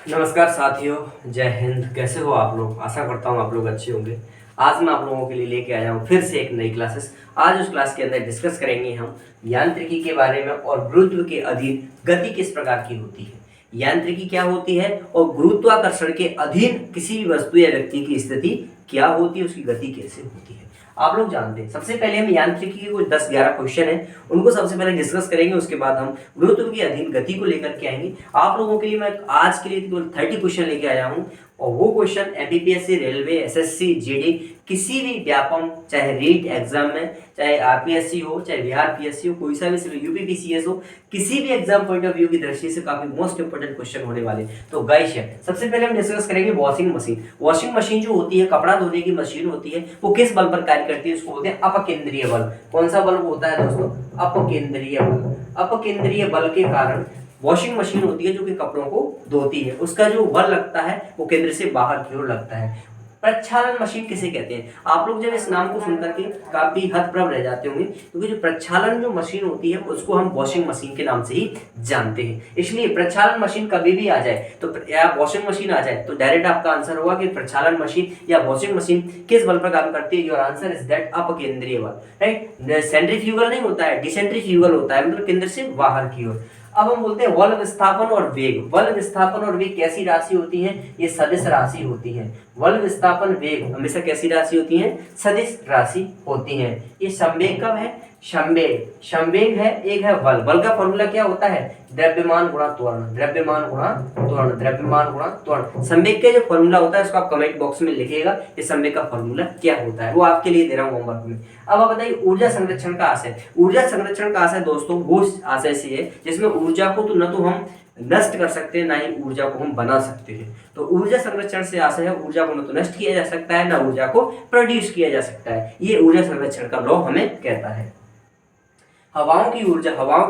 नमस्कार साथियों, जय हिंद। कैसे हो आप लोग? आशा करता हूँ आप लोग अच्छे होंगे। आज मैं आप लोगों के लिए लेके आया हूँ फिर से एक नई क्लासेस। आज उस क्लास के अंदर डिस्कस करेंगे हम यांत्रिकी के बारे में और गुरुत्व के अधीन गति किस प्रकार की होती है। यांत्रिकी क्या होती है और गुरुत्वाकर्षण के अधीन किसी भी वस्तु या व्यक्ति की स्थिति क्या होती है, उसकी गति कैसे होती है, आप लोग जानते हैं। सबसे पहले हम यांत्रिकी के कुछ 10-11 क्वेश्चन हैं, उनको सबसे पहले डिस्कस करेंगे। उसके बाद हम गुरुत्व की अधीन गति को लेकर के आएंगे। आप लोगों के लिए मैं आज के लिए केवल 30 क्वेश्चन लेके आया हूँ और वो question MPPSC, railway, SSC, GD, किसी भी व्यापम, चाहे रीट एग्जाम में, चाहे आरपीएससी हो, चाहे बिहार पीएससी हो, कोई सा भी सिर्फ यूपीपीसीएस हो, किसी भी एग्जाम पॉइंट ऑफ व्यू की दृष्टि से काफी मोस्ट इंपोर्टेंट क्वेश्चन होने वाले। तो गाइस, सबसे पहले हम डिस्कस करेंगे वॉशिंग मशीन। वॉशिंग मशीन जो होती है, कपड़ा धोने की मशीन होती है, वो किस बल पर कार्य करती है? उसको बोलते हैं अपकेंद्रीय बल। कौन सा बल होता है दोस्तों? अपकेंद्रीय बल। अपकेंद्रीय बल के कारण वॉशिंग मशीन होती है जो कि कपड़ों को धोती है, उसका जो बल लगता है वो केंद्र से बाहर की ओर लगता है। प्रक्षालन मशीन किसे कहते हैं? आप लोग जब इस नाम को सुनकर के काफी हतप्रभ रह जाते होंगे, क्योंकि जो प्रक्षालन जो मशीन होती है उसको हम वॉशिंग मशीन के नाम से ही जानते हैं। इसलिए प्रक्षालन मशीन कभी भी आ जाए तो, या वॉशिंग मशीन आ जाए तो डायरेक्ट आपका आंसर होगा कि प्रक्षालन मशीन या वॉशिंग मशीन किस बल पर काम करती है। योर आंसर इज दैट अपकेंद्रीय बल, राइट। सेंट्रीफ्यूगल नहीं होता है, डिसेंट्रीफ्यूगल होता है, मतलब केंद्र से बाहर की ओर। अब हम बोलते हैं बल विस्थापन और वेग। बल विस्थापन और वेग कैसी राशि होती है? ये सदिश राशि होती है। बल विस्थापन वेग हमेशा कैसी राशि होती है? सदिश राशि होती है। ये संवेग कब है? संवेग। संवेग है, एक है बल। बल का फॉर्मूला क्या होता है? द्रव्यमान गुणा त्वरण। द्रव्यमान गुणा त्वरण। द्रव्यमान गुणा त्वरण। संवेग का जो फॉर्मूला होता है उसको आप कमेंट बॉक्स में लिखिएगा, ये संवेग का फॉर्मूला क्या होता है, वो आपके लिए दे रहा हूँ होमवर्क में। अब आप बताइए ऊर्जा संरक्षण का आशय। ऊर्जा संरक्षण का आशय दोस्तों वो आशय से है जिसमें ऊर्जा को तो न तो हम नष्ट कर सकते हैं, ना ही ऊर्जा को हम बना सकते हैं। तो ऊर्जा संरक्षण से आशय है ऊर्जा को न तो नष्ट किया जा सकता है, ना ऊर्जा को प्रोड्यूस किया जा सकता है। ये ऊर्जा संरक्षण का लॉ हमें कहता है। हवाओं की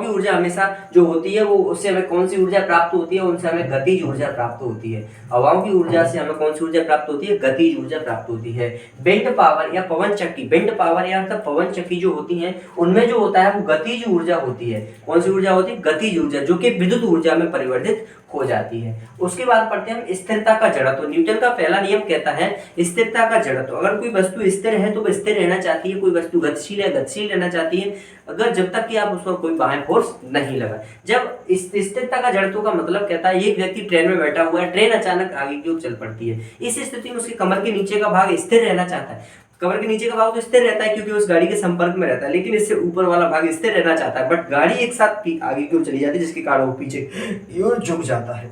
ऊर्जा हमेशा जो होती है वो, उससे हमें कौन सी ऊर्जा प्राप्त होती है? उनसे हमें गतिज ऊर्जा प्राप्त होती है। हवाओं की ऊर्जा से हमें कौन सी ऊर्जा प्राप्त होती है? गतिज ऊर्जा प्राप्त होती है। विंड पावर या पवन चक्की, विंड पावर या मतलब पवन चक्की जो होती है उनमें जो होता है वो गतिज ऊर्जा होती है। कौन सी ऊर्जा होती है? गतिज ऊर्जा, जो कि विद्युत ऊर्जा में परिवर्तित हो जाती है। उसके बाद पढ़ते हैं हम स्थिरता का जड़त्व। न्यूटन का पहला नियम कहता है स्थिरता का जड़त्व। अगर कोई वस्तु स्थिर है तो वो स्थिर रहना चाहती है, कोई वस्तु गतिशील है गतिशील रहना चाहती है, अगर जब तक कि आप उस पर कोई बाह्य फोर्स नहीं लगा। जब स्थिरता का जड़त्व का मतलब कहता है एक व्यक्ति ट्रेन में बैठा हुआ है, ट्रेन अचानक आगे की ओर चल पड़ती है, इस स्थिति में उसकी कमर के नीचे का भाग स्थिर रहना चाहता है। कमर के नीचे का भाग तो स्थिर रहता है क्योंकि उस गाड़ी के संपर्क में रहता है, लेकिन इससे ऊपर वाला भाग स्थिर रहना चाहता है, बट गाड़ी एक साथ आगे की ओर चली जाती है जिसके कारण वो पीछे की ओर झुक जाता है।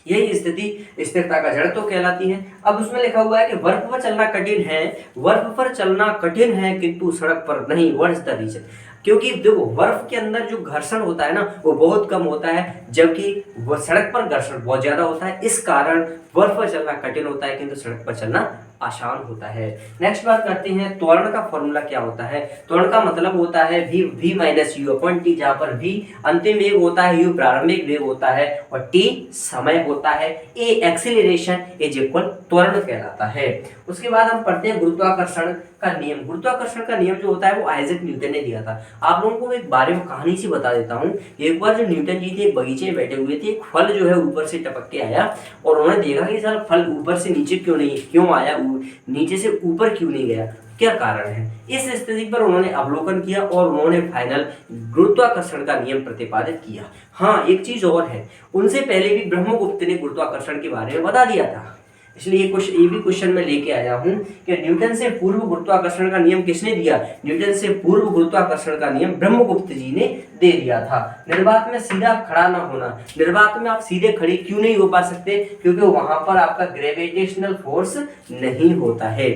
यही स्थिति स्थिरता का जड़त्व कहलाती है। अब उसमें लिखा हुआ है कि बर्फ पर चलना कठिन है, बर्फ पर चलना कठिन है किंतु सड़क पर नहीं। What is the reason? क्योंकि देखो बर्फ के अंदर जो घर्षण होता है ना वो बहुत कम होता है, जबकि सड़क पर घर्षण बहुत ज्यादा होता है। इस कारण बर्फ पर चलना कठिन होता है किंतु सड़क पर चलना आसान होता है। नेक्स्ट बात करते हैं त्वरण का फॉर्मूला क्या होता है। त्वरण का मतलब होता है v minus you upon T, जहां पर v अंतिम वेग होता है, u प्रारंभिक वेग होता है और t समय होता है। a एक्सीलरेशन इज इक्वल त्वरण कहलाता है। उसके बाद हम पढ़ते हैं गुरुत्वाकर्षण का नियम। गुरुत्वाकर्षण का नियम जो होता है वो आइजैक न्यूटन ने दिया था। आप लोगों को एक बारे में कहानी सी बता देता हूँ। एक बार जो न्यूटन जी थे एक बगीचे में बैठे हुए थे, एक फल जो है ऊपर से टपक के आया और उन्होंने देखा कि सारा फल ऊपर से नीचे क्यों आया, नीचे से ऊपर क्यों नहीं गया, क्या कारण है। इस स्थिति पर उन्होंने अवलोकन किया और उन्होंने फाइनल गुरुत्वाकर्षण का नियम प्रतिपादित किया। हाँ, एक चीज और है, उनसे पहले भी ब्रह्मगुप्त ने गुरुत्वाकर्षण के बारे में बता दिया था। इसलिए ये भी क्वेश्चन में लेके आया हूं कि न्यूटन से पूर्व गुरुत्वाकर्षण का नियम किसने दिया? न्यूटन से पूर्व गुरुत्वाकर्षण का नियम ब्रह्मगुप्त जी ने दे दिया था। निर्वात में सीधा खड़ा ना होना। निर्वात में आप सीधे खड़े क्यों नहीं हो पा सकते? क्योंकि वहां पर आपका ग्रेविटेशनल फोर्स नहीं होता है।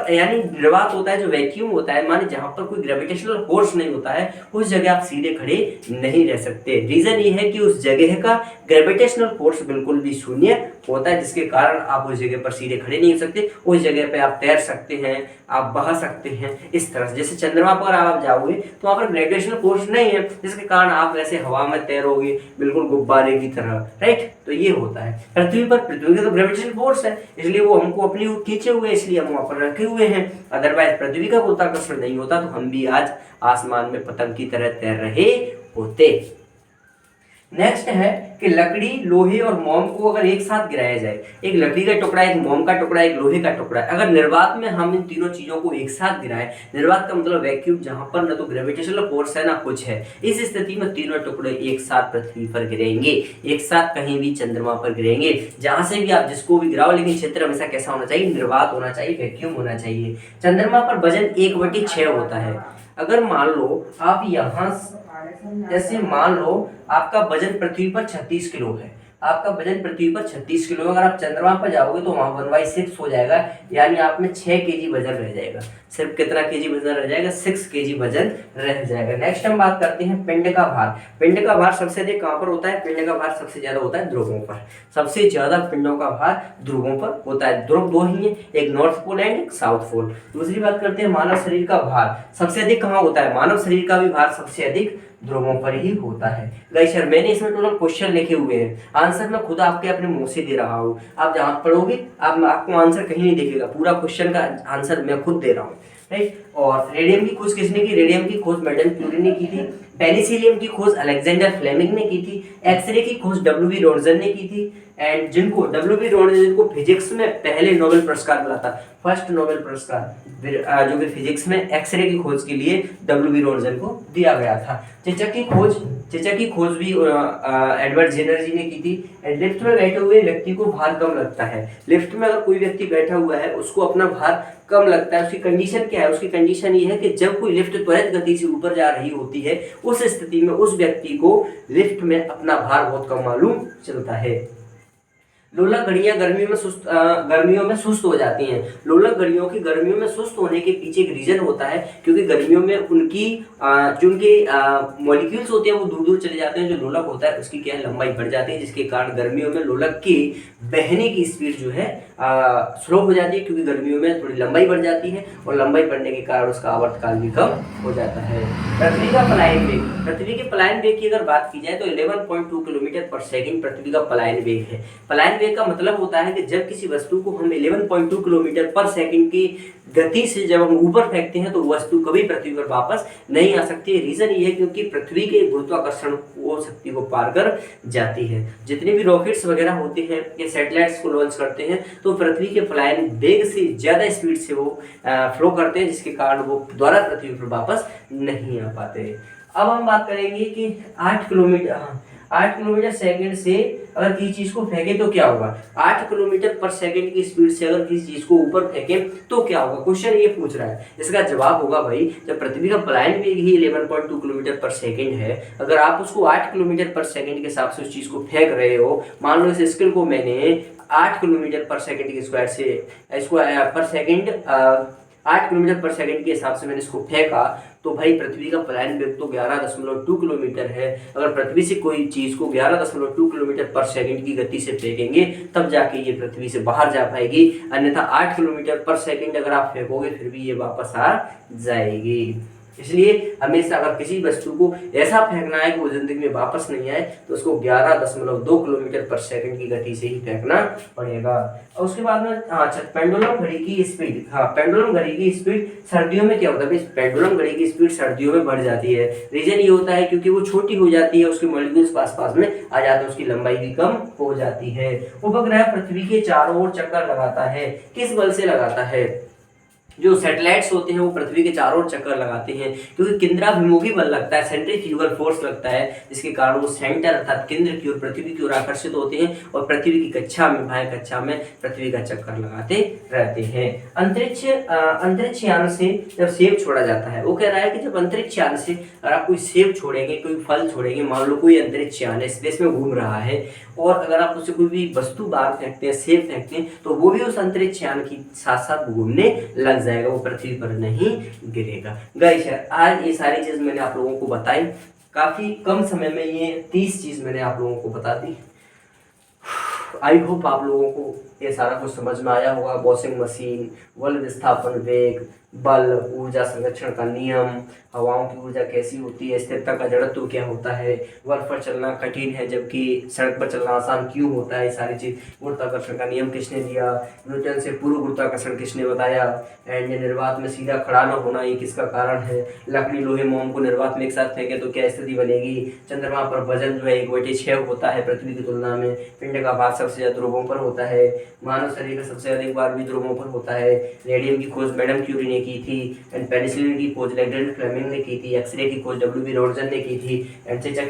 यानी निर्वात होता है जो वैक्यूम होता है, माने जहां पर कोई ग्रेविटेशनल फोर्स नहीं होता है उस जगह आप सीधे खड़े नहीं रह सकते। रीजन ये है कि उस जगह का ग्रेविटेशनल फोर्स बिल्कुल भी शून्य होता है, जिसके कारण आप उस जगह पर सीधे खड़े नहीं हो सकते। उस जगह पे आप तैर सकते हैं, आप बह सकते हैं इस तरह से। जैसे चंद्रमा पर आप जाओगे तो वहां पर ग्रेविटेशनल फोर्स नहीं है, जिसके कारण आप ऐसे हवा में तैरोगे बिल्कुल गुब्बारे की तरह, राइट। तो ये होता है। पृथ्वी का तो ग्रेविटेशनल फोर्स है, इसलिए वो हमको अपनी ओर खींचे हुए, इसलिए हम वहां पर रखे हुए हैं। अदरवाइज पृथ्वी का गुरुत्वाकर्षण नहीं होता तो हम भी आज आसमान में पतंग की तरह तैर रहे होते। नेक्स्ट है कि लकड़ी, लोहे और मोम को अगर एक साथ गिराया जाए, एक लकड़ी का टुकड़ा, एक मोम का टुकड़ा, एक लोहे का टुकड़ा, अगर निर्वात में हम इन तीनों चीजों को एक साथ गिराएं, निर्वात का मतलब वैक्यूम, जहां पर ना तो ग्रेविटेशनल फोर्स है ना कुछ है, इस स्थिति में तीनों टुकड़े एक साथ पृथ्वी पर गिरेंगे, एक साथ कहीं भी चंद्रमा पर गिरेंगे, जहां से भी आप जिसको भी गिराओ, लेकिन क्षेत्र हमेशा कैसा होना चाहिए, निर्वात होना चाहिए, वैक्यूम होना चाहिए। चंद्रमा पर वजन 1/6 होता है। अगर मान लो आप यहां, जैसे मान लो आपका वजन पृथ्वी पर 36 किलो है, आपका वजन पृथ्वी पर 36 किलो, अगर आप चंद्रमा पर जाओगे तो वहां 1/6 हो जाएगा, यानी आप में 6 केजी वजन रह जाएगा। सिर्फ कितना केजी वजन रह जाएगा, 6 केजी वजन रह जाएगा। नेक्स्ट हम बात करते हैं पिंड का भार। पिंड का भार सबसे अधिक कहां पर होता है, पिंड का भार सबसे ज्यादा होता है ध्रुवों पर, सबसे ज्यादा पिंडों का भार ध्रुवों पर होता है। ध्रुव दो ही है, एक नॉर्थ पोल एंड एक साउथ पोल। दूसरी बात करते हैं मानव शरीर का भार सबसे अधिक कहां होता है, मानव शरीर का भी भार सबसे अधिक ध्रुवों पर ही होता है। गाइस सर मैंने इसमें टोटल क्वेश्चन लिखे हुए हैं, आंसर मैं खुद आपके अपने मुंह से दे रहा हूँ, आप जहां पढ़ोगे आपको आंसर कहीं नहीं दिखेगा, पूरा क्वेश्चन का आंसर मैं खुद दे रहा हूँ, राइट। और रेडियम की खोज किसने की, रेडियम की खोज मैडम क्यूरी ने की थी। पेनिसिलियम की खोज अलेक्जेंडर फ्लेमिंग ने की थी। एक्सरे की खोज डब्ल्यू.बी. रॉन्जन ने की थी। एंड जिनको डब्ल्यू.बी. रॉन्जन को फिजिक्स में पहले नोबेल पुरस्कार मिला था, फर्स्ट नोबेल पुरस्कार जो कि फिजिक्स में एक्सरे की खोज के लिए डब्ल्यू.बी. रॉन्जन को दिया गया था। चेचक की खोज भी एडवर्ड जेनर जी ने की थी। एंड लिफ्ट में बैठे हुए व्यक्ति को भार कम लगता है, लिफ्ट में अगर कोई व्यक्ति बैठा हुआ है उसको अपना भार कम लगता है, उसकी कंडीशन क्या है, उसकी कंडीशन ये है कि जब कोई लिफ्ट त्वरित गति से ऊपर जा रही होती है, उस स्थिति में उस व्यक्ति को लिफ्ट में अपना भार बहुत कम मालूम चलता है। लोलक घड़ियां गर्मियों में सुस्त हो जाती हैं। लोलक घड़ियों की गर्मियों में सुस्त होने के पीछे एक रीजन होता है, क्योंकि गर्मियों में उनकी जो उनके मॉलिक्यूल्स होते हैं वो दूर दूर चले जाते हैं, जो लोलक होता है उसकी क्या है लंबाई बढ़ जाती है, जिसके कारण गर्मियों में लोलक की बहने की स्पीड जो है स्लो हो जाती है, क्योंकि गर्मियों में थोड़ी लंबाई बढ़ जाती है और लंबाई बढ़ने के कारण उसका आवर्तकाल भी कम हो जाता है। पृथ्वी का पलायन वेग, पृथ्वी के पलायन वेग की अगर बात की जाए तो 11.2 किलोमीटर पर सेकंड पृथ्वी का पलायन वेग है। पलायन वेग का मतलब होता है कि जब किसी वस्तु को हम 11.2 किलोमीटर पर सेकंड की गति से जब हम ऊपर फेंकते हैं तो वस्तु कभी पृथ्वी पर वापस नहीं आ सकती है। रीजन ये है क्योंकि पृथ्वी के गुरुत्वाकर्षण वो शक्ति को पार कर जाती है। जितने भी रॉकेट्स वगैरह होते हैं या सैटेलाइट्स को लॉन्च करते हैं तो पृथ्वी के पलायन वेग से ज्यादा स्पीड से वो फ्लो करते हैं, जिसके कारण वो दोबारा पृथ्वी पर वापस नहीं आ पाते। अब हम बात करेंगे कि 8 किलोमीटर सेकंड से अगर किसी चीज को फेंके तो क्या होगा। 8 किलोमीटर पर सेकंड की स्पीड से अगर किसी चीज को ऊपर फेंके तो क्या होगा, क्वेश्चन ये पूछ रहा है। इसका जवाब होगा भाई, जब पृथ्वी का पलायन वेग ही 11.2 किलोमीटर पर सेकंड है, अगर आप उसको 8 किलोमीटर पर सेकंड के हिसाब से उस चीज को फेंक रहे हो, मान लो इस स्केल को मैंने 8 किलोमीटर पर सेकंड के स्क्वायर से इसको पर सेकंड 8 किलोमीटर पर सेकंड के हिसाब से मैंने इसको फेंका, तो भाई पृथ्वी का पलायन वेग तो 11.2 किलोमीटर है। अगर पृथ्वी से कोई चीज को 11.2 किलोमीटर पर सेकंड की गति से फेंकेंगे तब जाके ये पृथ्वी से बाहर जा पाएगी, अन्यथा 8 किलोमीटर पर सेकंड अगर आप फेंकोगे फिर भी ये वापस आ जाएगी। इसलिए हमेशा अगर किसी वस्तु को ऐसा फेंकना है कि वो जिंदगी में वापस नहीं आए तो उसको 11.2 किलोमीटर पर सेकंड की गति से ही फेंकना पड़ेगा। और उसके बाद में पेंडुलम घड़ी की स्पीड, पेंडुलम घड़ी की स्पीड सर्दियों में क्या होता है, पेंडुलम घड़ी की स्पीड सर्दियों में बढ़ जाती है। रीजन ये होता है क्योंकि वो छोटी हो जाती है, उसके मॉलिक्यूल्स पास में आ जाते हैं, उसकी लंबाई भी कम हो जाती है। उपग्रह पृथ्वी के चारों ओर चक्कर लगाता है, किस बल से लगाता है। जो सैटेलाइट्स होते हैं वो पृथ्वी के चारों ओर चक्कर लगाते हैं, क्योंकि केंद्राभिमुखी बल लगता है, सेंट्रीफ्यूगल फोर्स लगता है, जिसके कारण वो सेंटर अर्थात केंद्र की ओर पृथ्वी की ओर आकर्षित होते हैं और पृथ्वी की कक्षा में पृथ्वी का चक्कर लगाते रहते हैं। अंतरिक्ष यान से जब सेब छोड़ा जाता है, वो कह रहा है कि जब अंतरिक्ष यान से अगर आप कोई सेब छोड़ेंगे, कोई फल छोड़ेंगे, मान लो कोई अंतरिक्ष यान है, स्पेस में घूम रहा है, और अगर आप उससे कोई भी वस्तु बाहर फेंकते हैं, सेब फेंकते हैं, तो वो भी उस अंतरिक्ष यान के साथ साथ घूमने लग जाएगा, वो पृथ्वी पर नहीं गिरेगा। गाइस आज ये सारी चीज मैंने आप लोगों को बताई, काफी कम समय में ये 30 चीज मैंने आप लोगों को बता दी। आई होप आप लोगों को ये सारा कुछ समझ में आया होगा। वॉशिंग मशीन, बल विस्थापन वेग, बल, ऊर्जा संरक्षण का नियम, हवाओं की ऊर्जा कैसी होती है, स्थिरता का जड़त्व क्या होता है, बर्फ पर चलना कठिन है जबकि सड़क पर चलना आसान क्यों होता है, ये सारी चीज़, गुरुत्वाकर्षण का नियम किसने दिया, न्यूटन से पूर्व गुरुत्वाकर्षण किसने बताया, एंड निर्वात में सीधा खड़ा न होना ये किसका कारण है, लकड़ी, लोहे, मोम को निर्वात में एक साथ फेंके तो क्या स्थिति बनेगी, चंद्रमा पर वजन जो है 1/6 होता है पृथ्वी की तुलना में, पिंड का भाग सबसे ज्यादा ध्रुवों पर होता है, मानव शरीर में सबसे अधिक बार भी ध्रुवों पर होता है, रेडियम की खोज मैडम क्यूरी ने की थी, एंड पेनिसिलिन की खोज लेग्रैंड फ्लेमिंग ने की थी, एक्सरे की खोज डब्ल्यू बी रॉन्सन ने की थी, एंड चेचक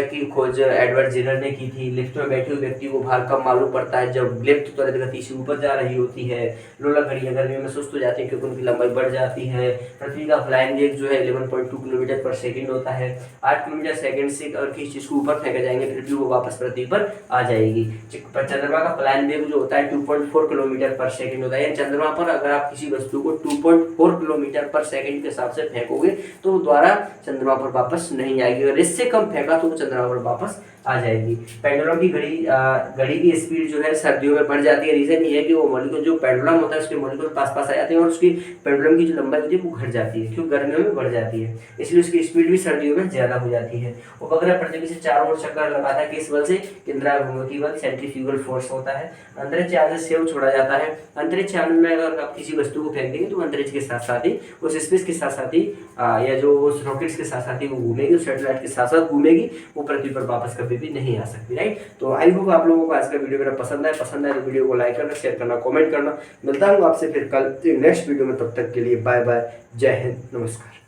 की खोज एडवर्ड जिनर ने की थी। लिफ्ट में बैठे हुए व्यक्ति को भार कब मालूम पड़ता है, जब लिफ्ट त्वरित गति से ऊपर जा रही होती है। लोलक घड़ियां गर्मी में सुस्त हो जाती है क्योंकि उनकी लंबाई बढ़ जाती है। पृथ्वी का फ्लाइंग वेग जो है 11.2 किलोमीटर पर सेकंड होता है। 8 किलोमीटर सेकंड से अगर किसी चीज को ऊपर फेंके जाएंगे फिर भी वो वापस पृथ्वी पर आ जाएगी। चंद्रमा का फ्लाइंग वेग जो होता है 2.4 किलोमीटर पर सेकंड होता है। चंद्रमा पर अगर आप किसी वस्तु को 2.4 किलोमीटर पर सेकंड के हिसाब से फेंकोगे तो द्वारा चंद्रमा पर वापस नहीं आएगी, अगर इससे कम फेंका तो वो चंद्रमा पर वापस आ जाएगी। पेंडुलम की घड़ी की स्पीड जो है सर्दियों में बढ़ जाती है। रीजन ये है कि वो मॉलिक्यूल जो पेंडुलम होता है उसके मॉलिक्यूल पास पास आ जाते हैं और उसकी पेंडुलम की जो लंबाई होती है वो घट जाती है क्योंकि गर्मियों में बढ़ जाती है, इसलिए उसकी स्पीड भी सर्दियों में ज्यादा हो जाती है। उपग्रह पृथ्वी से चारों ओर चक्कर लगाता है किस बल से, केंद्राभिमुखी बल, सेंट्रीफ्यूगल फोर्स होता है। अंतरिक्ष यान से सेव छोड़ा जाता है। अंतरिक्ष यान में अगर आप किसी वस्तु को फेंक देंगे तो अंतरिक्ष के साथ साथ ही उस स्पेस के साथ साथ ही या जो उस रॉकेट्स के साथ साथ ही वो घूमेगी, उस सैटेलाइट के साथ साथ घूमेगी, वो पृथ्वी पर वापस कभी भी नहीं आ सकती, राइट। तो आई होप आप लोगों को आज का वीडियो मेरा पसंद आए तो वीडियो को लाइक करना, शेयर करना, कमेंट करना। मिलता हूँ आपसे फिर कल नेक्स्ट वीडियो में, तब तक के लिए बाय बाय, जय हिंद, नमस्कार।